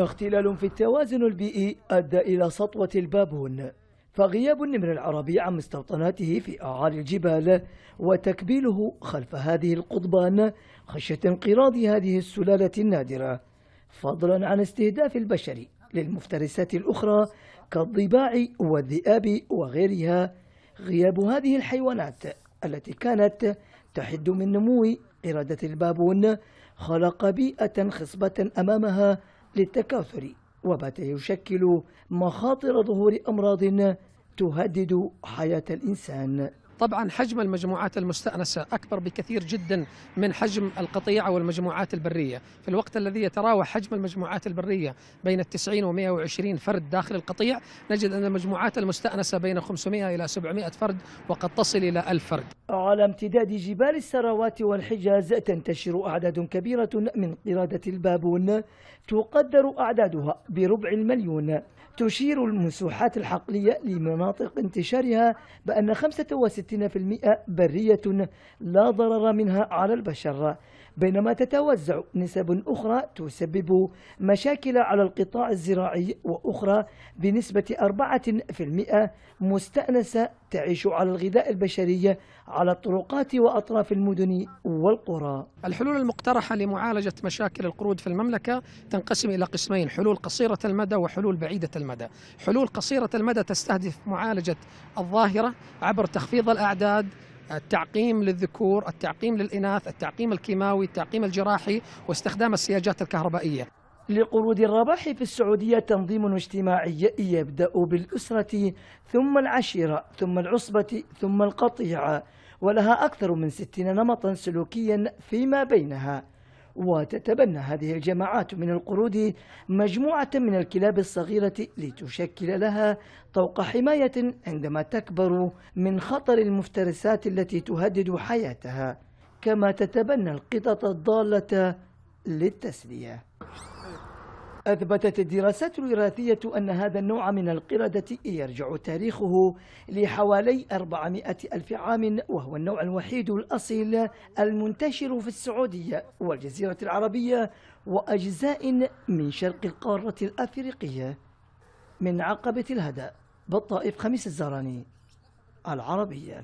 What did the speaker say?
اختلال في التوازن البيئي أدى إلى سطوة البابون، فغياب النمر العربي عن مستوطناته في أعالي الجبال وتكبيله خلف هذه القضبان خشية انقراض هذه السلالة النادرة، فضلا عن استهداف البشر للمفترسات الأخرى كالضباع والذئاب وغيرها. غياب هذه الحيوانات التي كانت تحد من نمو قردة البابون خلق بيئة خصبة أمامها للتكاثر، وبات يشكل مخاطر ظهور أمراض تهدد حياة الإنسان. طبعا حجم المجموعات المستأنسة أكبر بكثير جدا من حجم القطيع والمجموعات البرية، في الوقت الذي يتراوح حجم المجموعات البرية بين 90 و 120 فرد داخل القطيع، نجد أن المجموعات المستأنسة بين 500 إلى 700 فرد وقد تصل إلى 1000 فرد. على امتداد جبال السراوات والحجاز تنتشر أعداد كبيرة من قردة البابون تقدر أعدادها بربع المليون. تشير المسوحات الحقلية لمناطق انتشارها بأن 65% برية لا ضرر منها على البشر، بينما تتوزع نسب أخرى تسبب مشاكل على القطاع الزراعي، وأخرى بنسبة 4% مستأنسة تعيش على الغذاء البشري على الطرقات وأطراف المدن والقرى. الحلول المقترحة لمعالجة مشاكل القرود في المملكة تنقسم إلى قسمين: حلول قصيرة المدى وحلول بعيدة المدى. حلول قصيرة المدى تستهدف معالجة الظاهرة عبر تخفيض الأعداد، التعقيم للذكور، التعقيم للإناث، التعقيم الكيماوي، التعقيم الجراحي، واستخدام السياجات الكهربائية. لقرود الرباح في السعودية تنظيم اجتماعي يبدأ بالأسرة ثم العشيرة ثم العصبة ثم القطيع، ولها أكثر من 60 نمطا سلوكيا فيما بينها. وتتبنى هذه الجماعات من القرود مجموعة من الكلاب الصغيرة لتشكل لها طوق حماية عندما تكبر من خطر المفترسات التي تهدد حياتها، كما تتبنى القطط الضالة للتسلية. أثبتت الدراسات الوراثية أن هذا النوع من القردة يرجع تاريخه لحوالي 400 ألف عام، وهو النوع الوحيد الأصيل المنتشر في السعودية والجزيرة العربية وأجزاء من شرق القارة الأفريقية. من عقبة الهدى، بالطائف، خميس الزهراني، العربية.